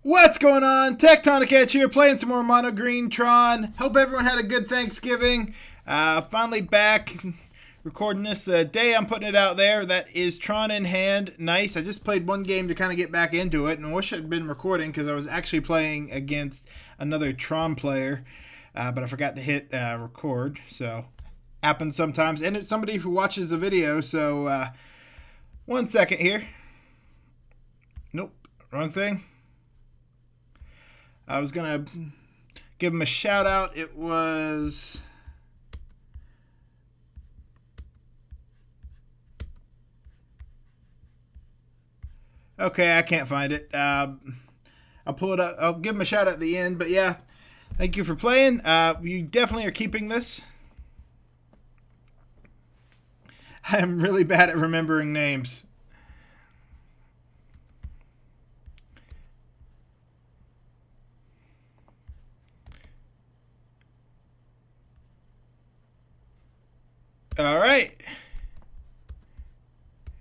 What's going on? Tectonic Edge here, playing some more Mono Green Tron. Hope everyone had a good Thanksgiving. Finally back recording this the day I'm putting it out there. That is Tron in hand. Nice. I just played one game to kind of get back into it, and I wish I'd been recording because I was actually playing against another Tron player, but I forgot to hit record. So happens sometimes, and it's somebody who watches the video. So 1 second here. Nope, wrong thing. I was going to give him a shout out. It was... Okay, I can't find it. I'll pull it up. I'll give him a shout out at the end. But yeah, thank you for playing. You definitely are keeping this. I am really bad at remembering names. All right.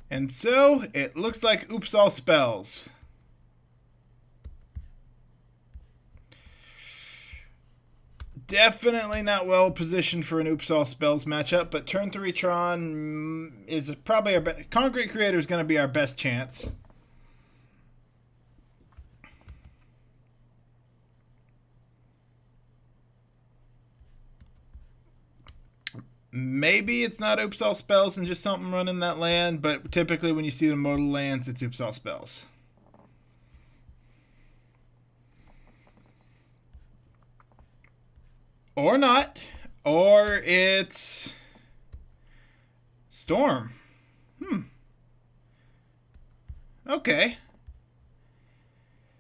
And so it looks like Oops All Spells. Definitely not well positioned for an Oops All Spells matchup, but turn 3 Tron is probably our best. Concrete Creator is going to be our best chance. Maybe it's not Oops All Spells and just something running that land, but typically when you see the modal lands, it's Oops All Spells. Or not. Or it's Storm. Okay.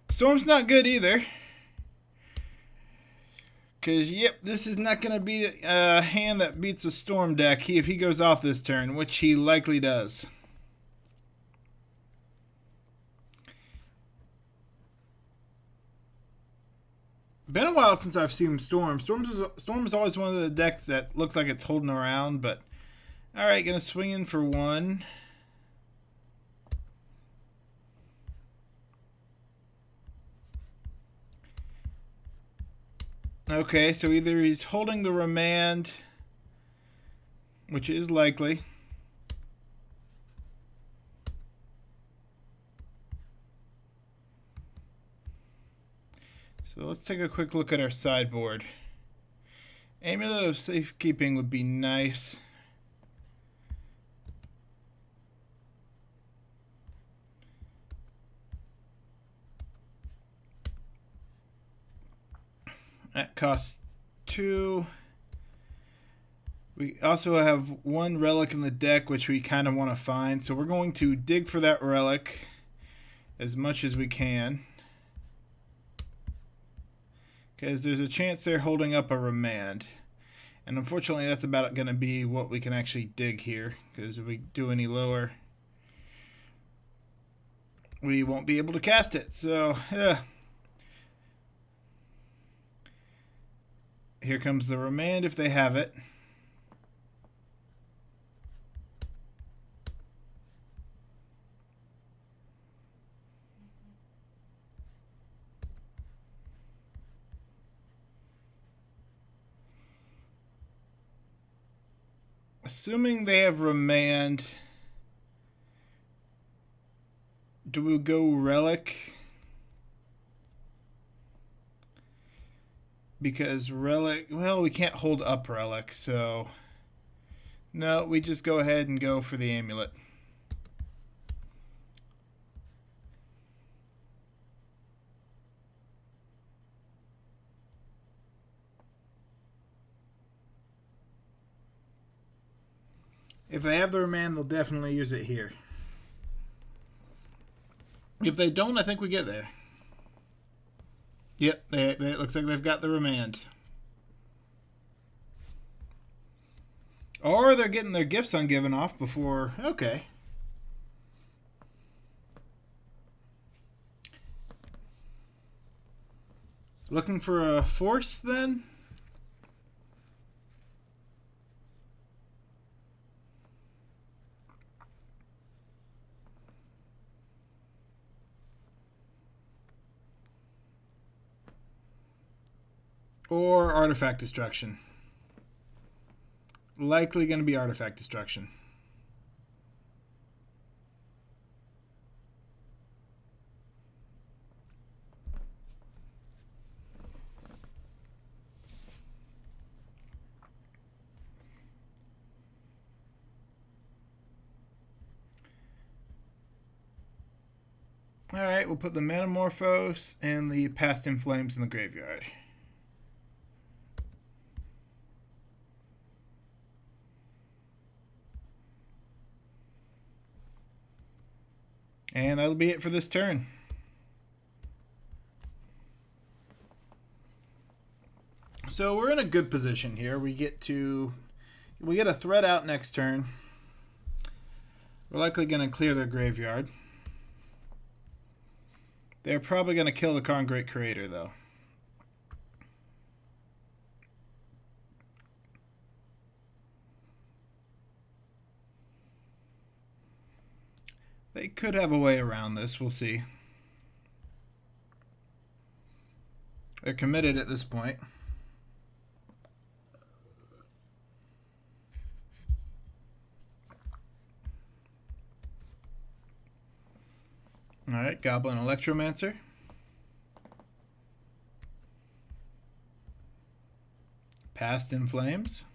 Storm's not good either. Because, yep, this is not going to be a hand that beats a Storm deck if he goes off this turn, which he likely does. Been a while since I've seen Storm. Storm is always one of the decks that looks like it's holding around, but... Alright, going to swing in for 1. Okay, so either he's holding the Remand, which is likely. So let's take a quick look at our sideboard. Amulet of Safekeeping would be nice. That costs 2. We also have 1 relic in the deck, which we kind of want to find. So we're going to dig for that relic as much as we can. Because there's a chance they're holding up a Remand. And unfortunately, that's about going to be what we can actually dig here. Because if we do any lower, we won't be able to cast it. So, yeah. Here comes the Remand if they have it. Assuming they have Remand, do we go Relic? Because Relic, well, we can't hold up Relic, so no, we just go ahead and go for the Amulet. If they have the Remand, they'll definitely use it here. If they don't, I think we get there. Yep, it looks like they've got the Remand. Or they're getting their gifts ungiven off before... Okay. Looking for a Force, then? Or artifact destruction. Likely going to be artifact destruction. Alright, we'll put the Metamorphose and the Past in Flames in the graveyard. And that'll be it for this turn. So we're in a good position here. We get a threat out next turn. We're likely going to clear their graveyard. They're probably going to kill the Karn Great Creator, though. They could have a way around this. We'll see. They're committed at this point. Alright, Goblin Electromancer. Past in Flames.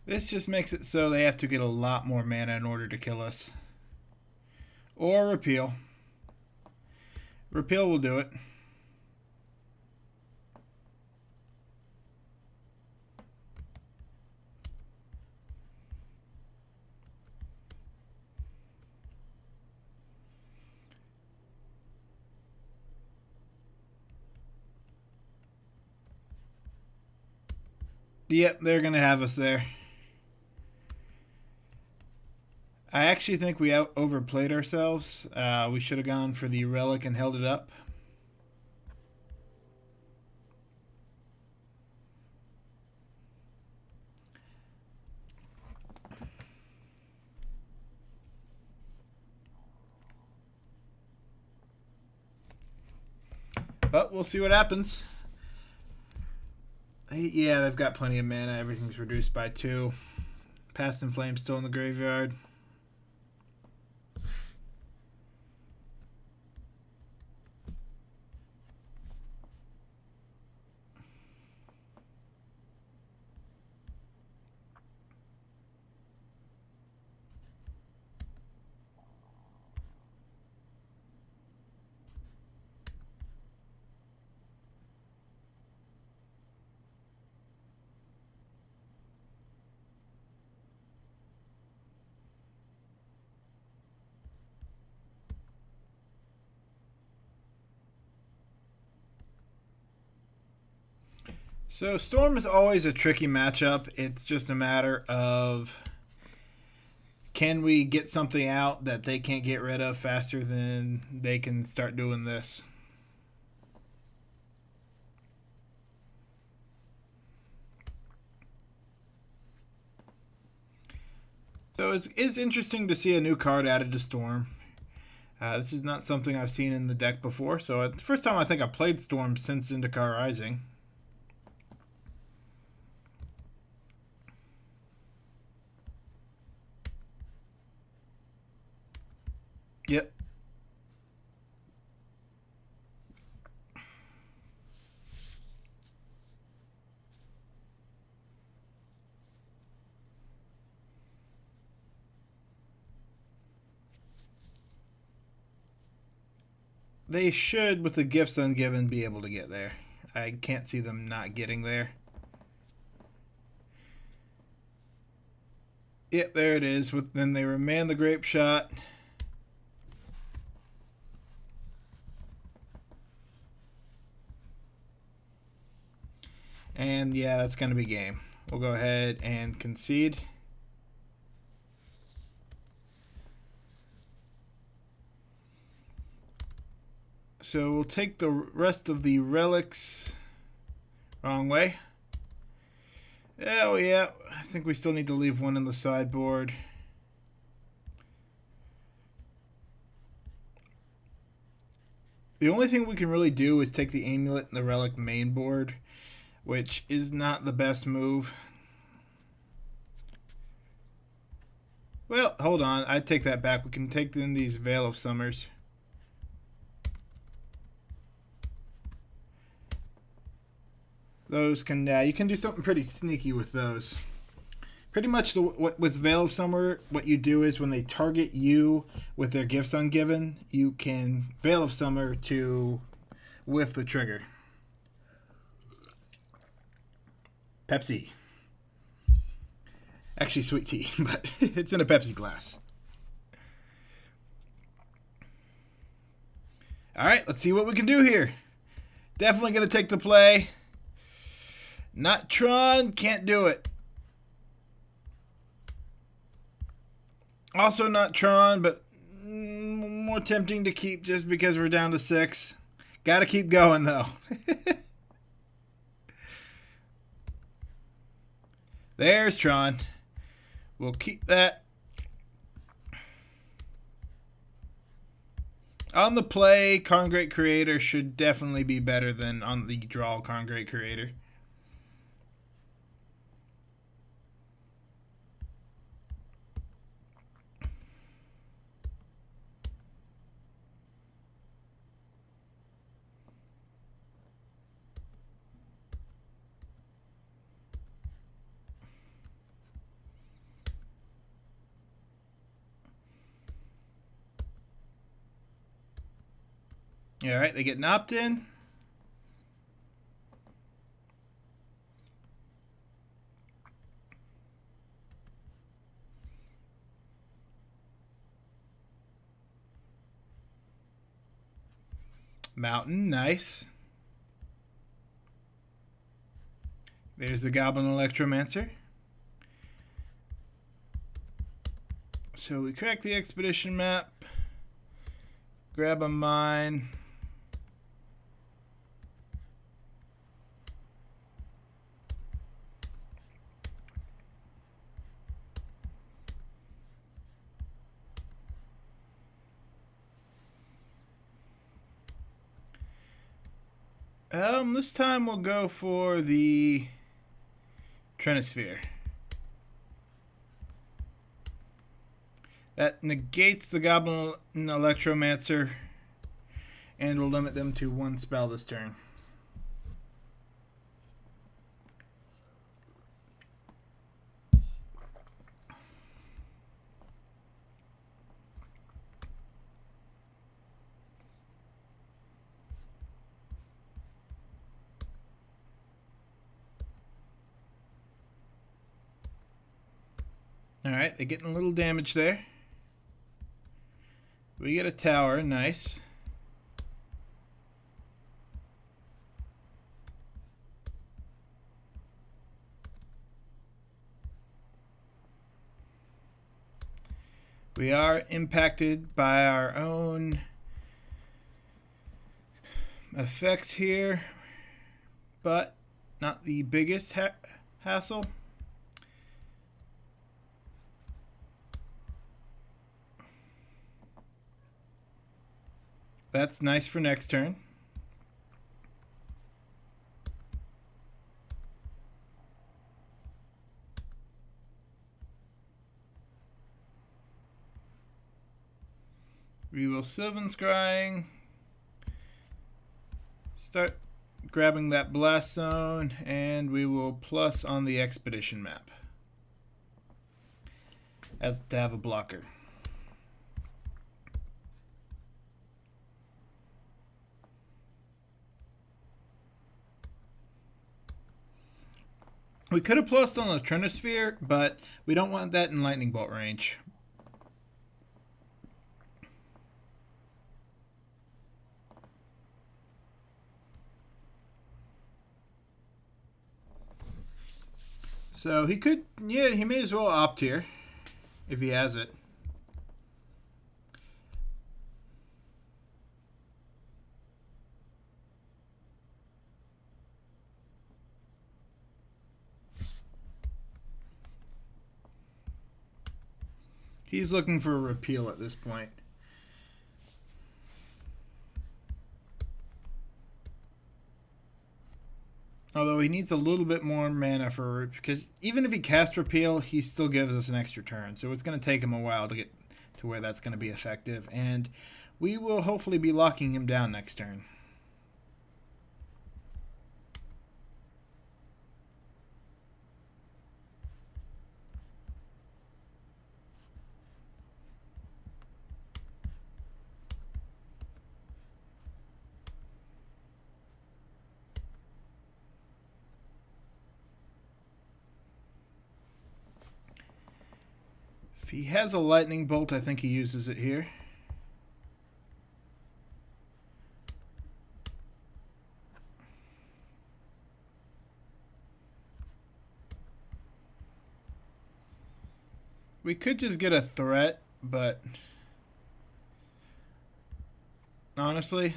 This just makes it so they have to get a lot more mana in order to kill us. Or repeal. Repeal will do it. Yep, they're going to have us there. I actually think we overplayed ourselves. We should have gone for the Relic and held it up. But we'll see what happens. Yeah, they've got plenty of mana. Everything's reduced by 2. Past in Flames still in the graveyard. So Storm is always a tricky matchup. It's just a matter of, can we get something out that they can't get rid of faster than they can start doing this? So it's interesting to see a new card added to Storm. This is not something I've seen in the deck before. So it's the first time I think I played Storm since Zendikar Rising. Yep. They should, with the gifts ungiven, be able to get there. I can't see them not getting there. Yep, there it is. Then they remand the Grape Shot. And yeah, that's going to be game. We'll go ahead and concede. So we'll take the rest of the relics. Wrong way. Oh yeah, I think we still need to leave one in the sideboard. The only thing we can really do is take the amulet and the relic main board, which is not the best move. Well, hold on. I take that back. We can take in these Veil of Summers. Those can, you can do something pretty sneaky with those. Pretty much with Veil of Summer, what you do is when they target you with their gifts ungiven, you can Veil of Summer to whiff the trigger. Pepsi. Actually, sweet tea, but it's in a Pepsi glass. All right, let's see what we can do here. Definitely going to take the play. Not Tron, can't do it. Also not Tron, but more tempting to keep just because we're down to 6. Got to keep going, though. There's Tron. We'll keep that. On the play, Congrate Creator should definitely be better than on the draw Congrate Creator. All right, they get an opt-in. Mountain, nice. There's the Goblin Electromancer. So we crack the expedition map. Grab a mine. This time we'll go for the Trinisphere. That negates the Goblin Electromancer and will limit them to 1 spell this turn. Alright, they're getting a little damage there. We get a tower, nice. We are impacted by our own effects here, but not the biggest hassle. That's nice for next turn. We will Sylvan Scrying. Start grabbing that blast zone, and we will plus on the expedition map as to have a blocker. We could have plussed on the Trinisphere, but we don't want that in lightning bolt range. So he could, yeah, he may as well opt here if he has it. He's looking for a repeal at this point. Although he needs a little bit more mana for, because even if he casts repeal, he still gives us an extra turn. So it's going to take him a while to get to where that's going to be effective. And we will hopefully be locking him down next turn. If he has a lightning bolt, I think he uses it here. We could just get a threat, but honestly,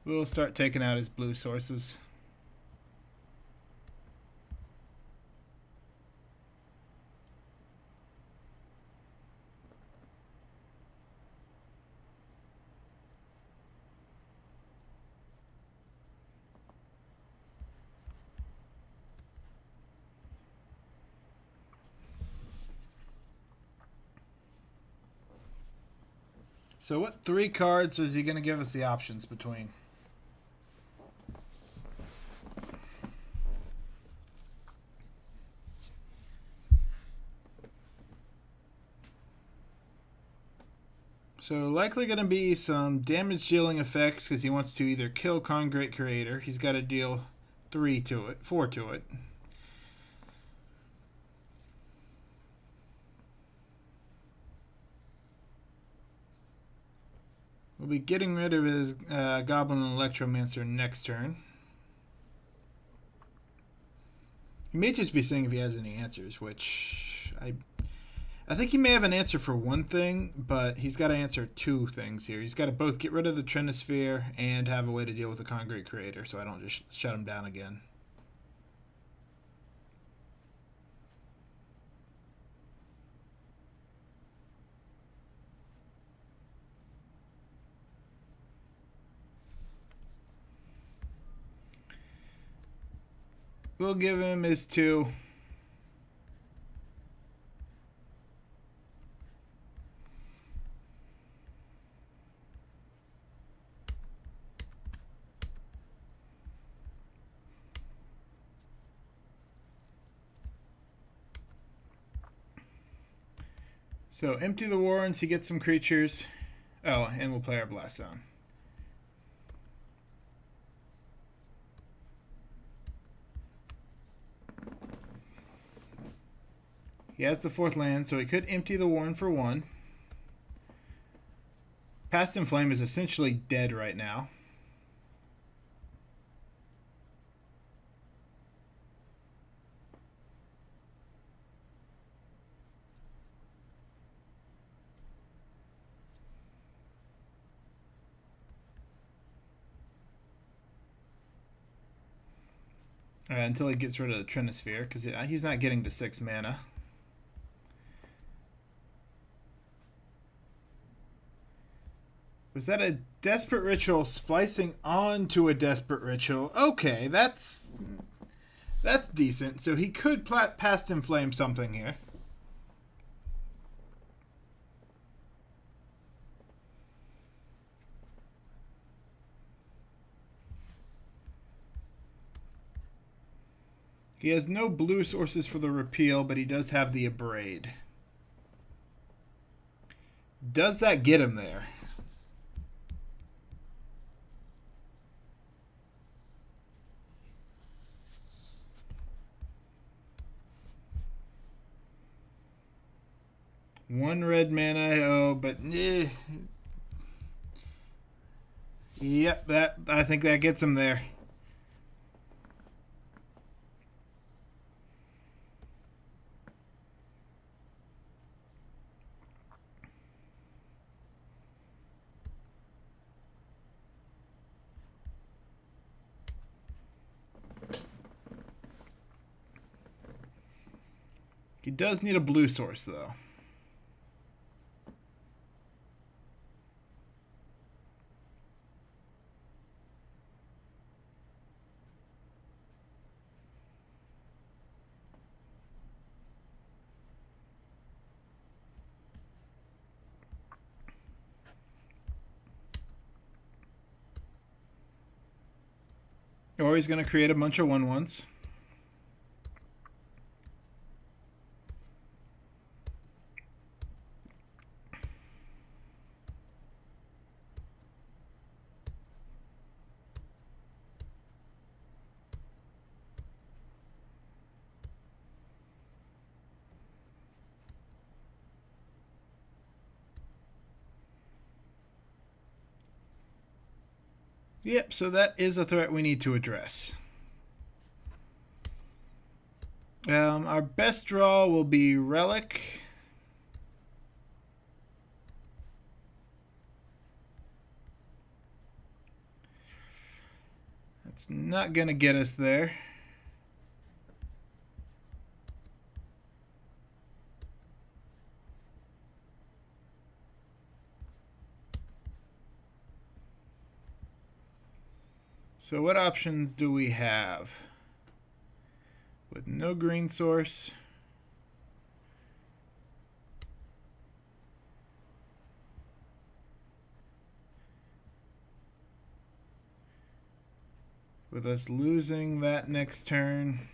we'll start taking out his blue sources. So what 3 cards is he going to give us the options between? So likely going to be some damage dealing effects because he wants to either kill Great Creator. He's got to deal 4 to it. We'll be getting rid of his Goblin and Electromancer next turn. He may just be saying if he has any answers, which I think he may have an answer for one thing, but he's got to answer 2 things here. He's got to both get rid of the Trinisphere and have a way to deal with the Great Creator, so I don't just shut him down again. We'll give him his 2. So empty the warrens, he gets some creatures. Oh, and we'll play our Blast Zone. He has the 4th land, so he could empty the warren for 1. Past in Flame is essentially dead right now. Until he gets rid of the Trinisphere, because he's not getting to 6 mana. Was that a Desperate Ritual splicing onto a Desperate Ritual? Okay, that's decent. So he could Past in Flame something here. He has no blue sources for the repeal, but he does have the Abrade. Does that get him there? One red mana, but Yep, I think that gets him there. He does need a blue source, though. Or he's going to create a bunch of 1/1s. Yep, so that is a threat we need to address. Our best draw will be Relic. That's not going to get us there. So what options do we have? With no green source. With us losing that next turn.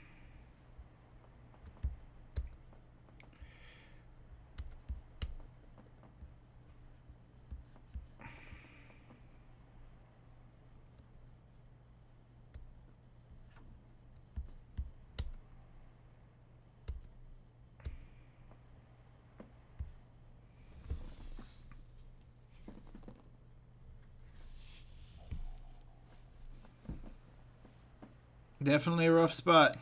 Definitely a rough spot.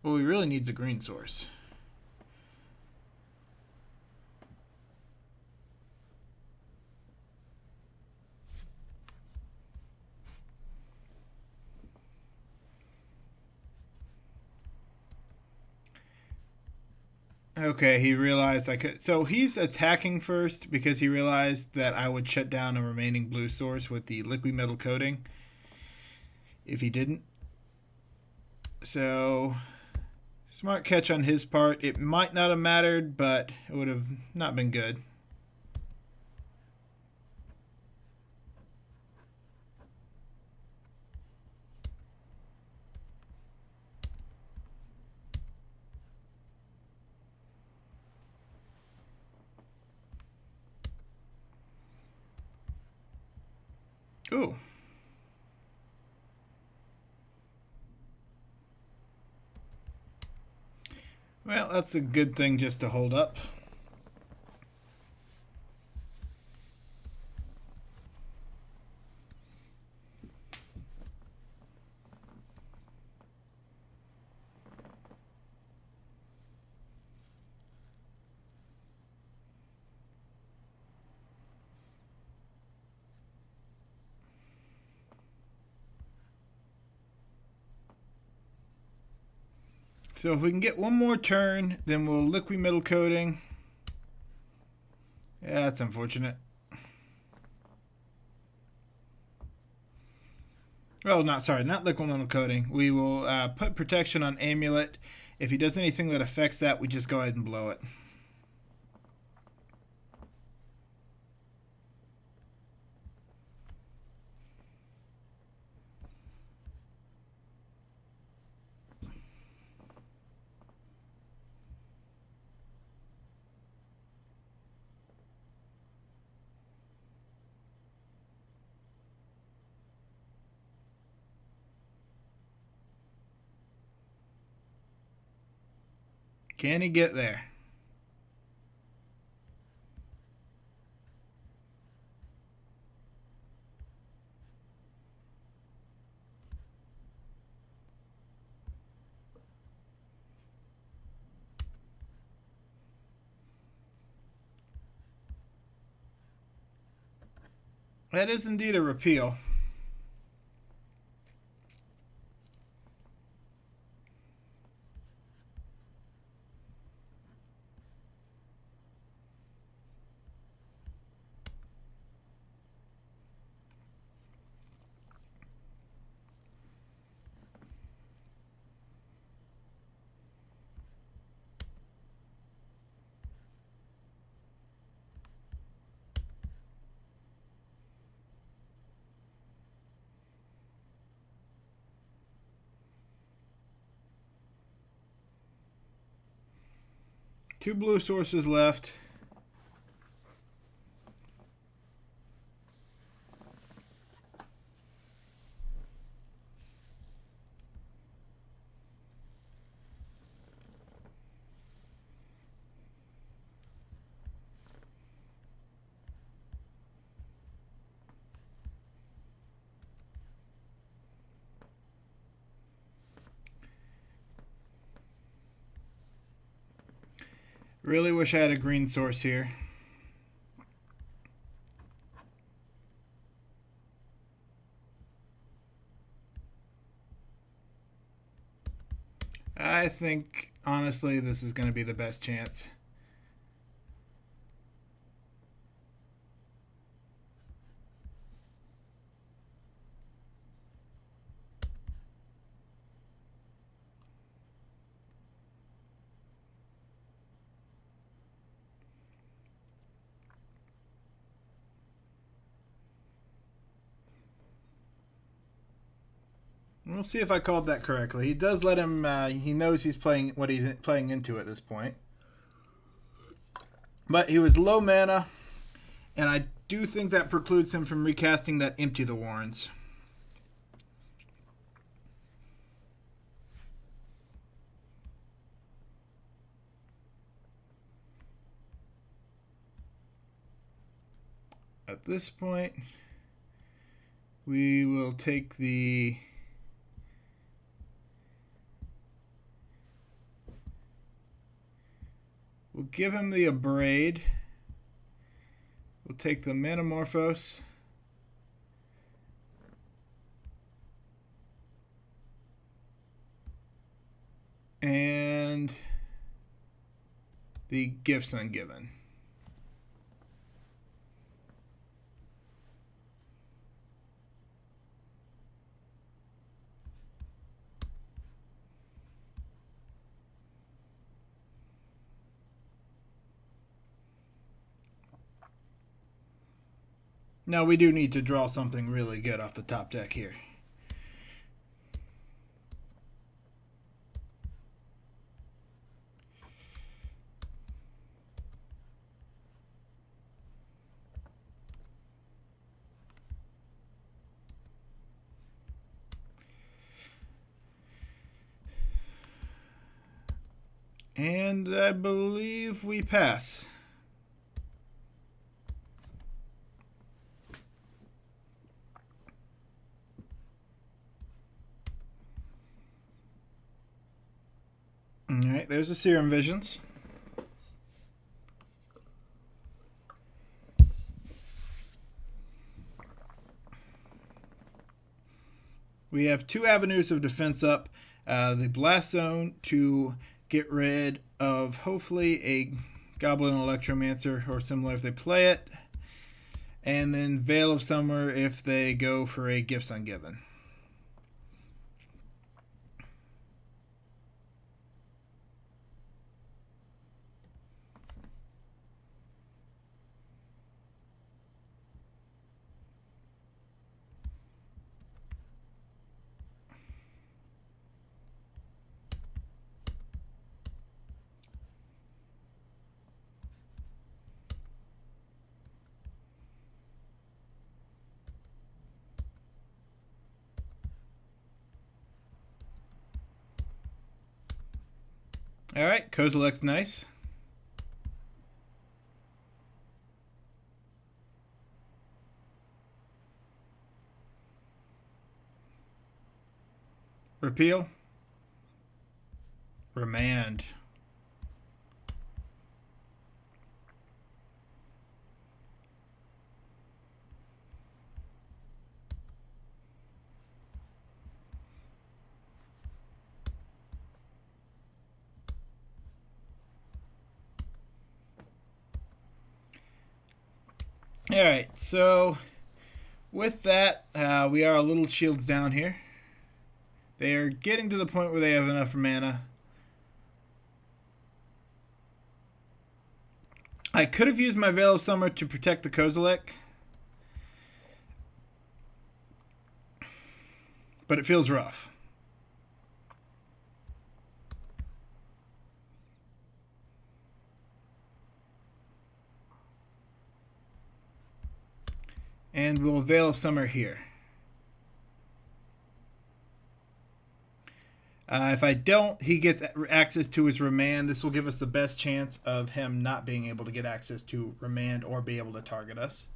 Well, he really needs a green source. Okay, he realized I could. So he's attacking first because he realized that I would shut down a remaining blue source with the liquid metal coating if he didn't. So, smart catch on his part. It might not have mattered, but it would have not been good. Ooh. Well, that's a good thing just to hold up. So if we can get one more turn, then we'll liquid metal coating. Yeah, that's unfortunate. Oh, not liquid metal coating. We will put protection on amulet. If he does anything that affects that, we just go ahead and blow it. Can he get there? That is indeed a repeal. Two blue sources left. Really wish I had a green source here. I think, honestly, this is going to be the best chance. We'll see if I called that correctly. He does let him. He knows he's playing what he's playing into at this point. But he was low mana, and I do think that precludes him from recasting that Empty the Warrens. At this point, we will take the we'll give him the Abrade. We'll take the Manamorphose. And the Gifts Ungiven. Now we do need to draw something really good off the top deck here. And I believe we pass. Alright, there's the Serum Visions. We have two avenues of defense up. The Blast Zone to get rid of hopefully a Goblin Electromancer or similar if they play it. And then Veil of Summer if they go for a Gifts Ungiven. Alright, Kozilek's nice. Repeal. Remand. All right, so with that, we are a little shields down here. They are getting to the point where they have enough mana. I could have used my Veil of Summer to protect the Kozilek, but it feels rough. And we'll Veil of Summer here. If I don't, he gets access to his Remand. This will give us the best chance of him not being able to get access to Remand or be able to target us.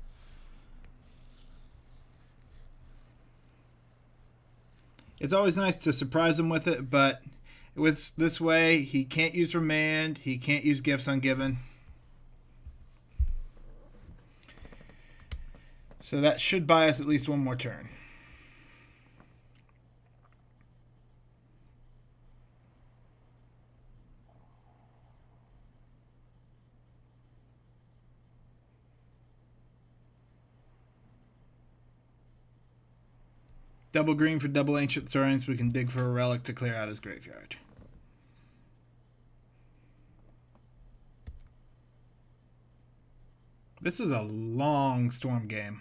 It's always nice to surprise him with it, but with this way, he can't use Remand, he can't use Gifts Ungiven. So that should buy us at least one more turn. Double green for double Ancient Thorns. We can dig for a relic to clear out his graveyard. This is a long Storm game.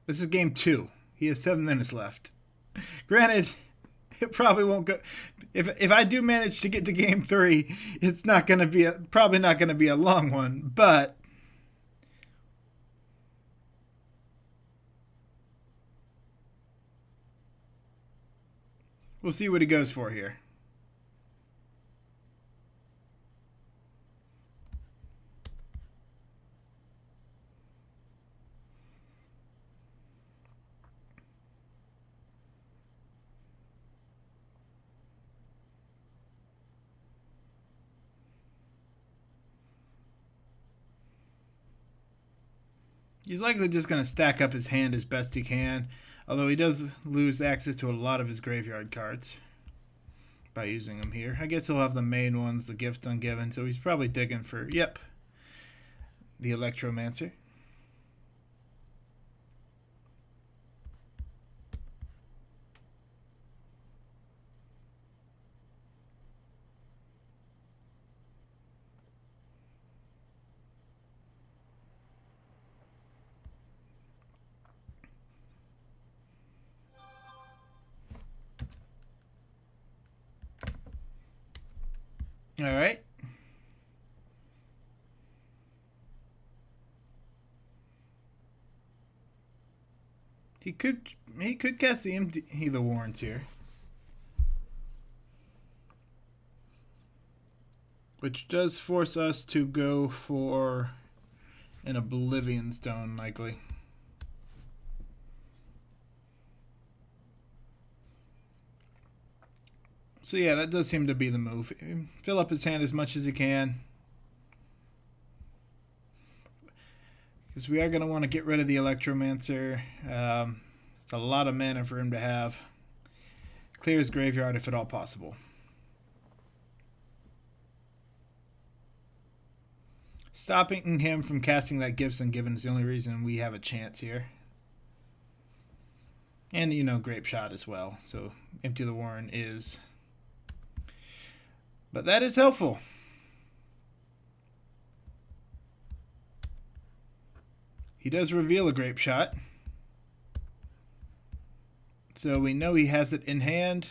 This is game 2. He has 7 minutes left. Granted, it probably won't go. If I do manage to get to game 3, it's not going to be probably not going to be a long one, but we'll see what he goes for here. He's likely just going to stack up his hand as best he can, although he does lose access to a lot of his graveyard cards by using them here. I guess he'll have the main ones, the Gift Ungiven, so he's probably digging for, yep, the Electromancer. All right. He could cast the Empty the Warrens here, which does force us to go for an Oblivion Stone, likely. So yeah, that does seem to be the move. Fill up his hand as much as he can, because we are going to want to get rid of the Electromancer. It's a lot of mana for him to have. Clear his graveyard if at all possible. Stopping him from casting that Gifts Ungiven is the only reason we have a chance here. And, you know, Grape Shot as well. So Empty the Warren is... But that is helpful. He does reveal a Grape Shot. So we know he has it in hand.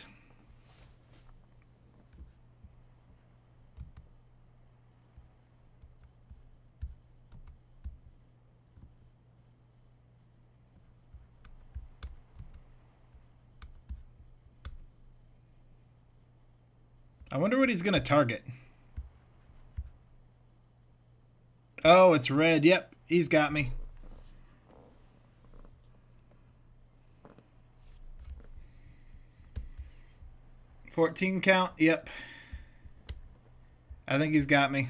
I wonder what he's going to target. Oh, it's red. Yep, he's got me. $14 count. Yep. I think he's got me.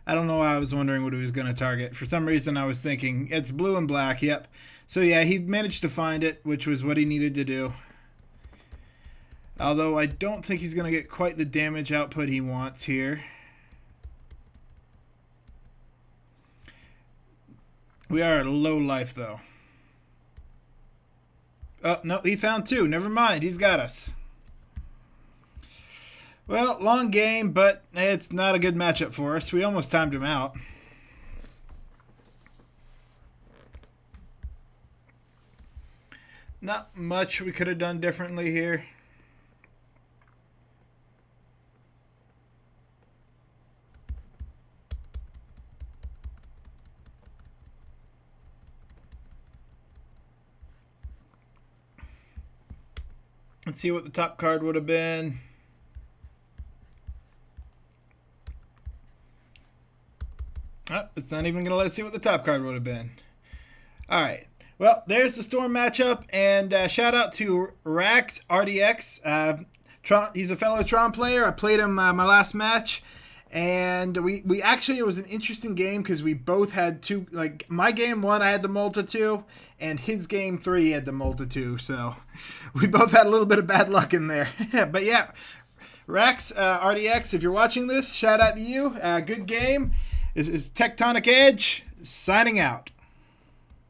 I don't know why I was wondering what he was going to target. For some reason, I was thinking it's blue and black. Yep. So yeah, he managed to find it, which was what he needed to do. Although I don't think he's going to get quite the damage output he wants here. We are at a low life, though. Oh, no, he found two. Never mind. He's got us. Well, long game, but it's not a good matchup for us. We almost timed him out. Not much we could have done differently here. Let's see what the top card would have been. Oh, it's not even going to let us see what the top card would have been. All right. Well, there's the Storm matchup, and shout out to Rax RDX. Tron, he's a fellow Tron player. I played him my last match, and we actually, it was an interesting game because we both had two, like my game 1 I had the Multa 2, and his game 3 had the Multa 2, so we both had a little bit of bad luck in there. But yeah, Rax RDX, if you're watching this, shout out to you. Good game. This is Tectonic Edge signing out.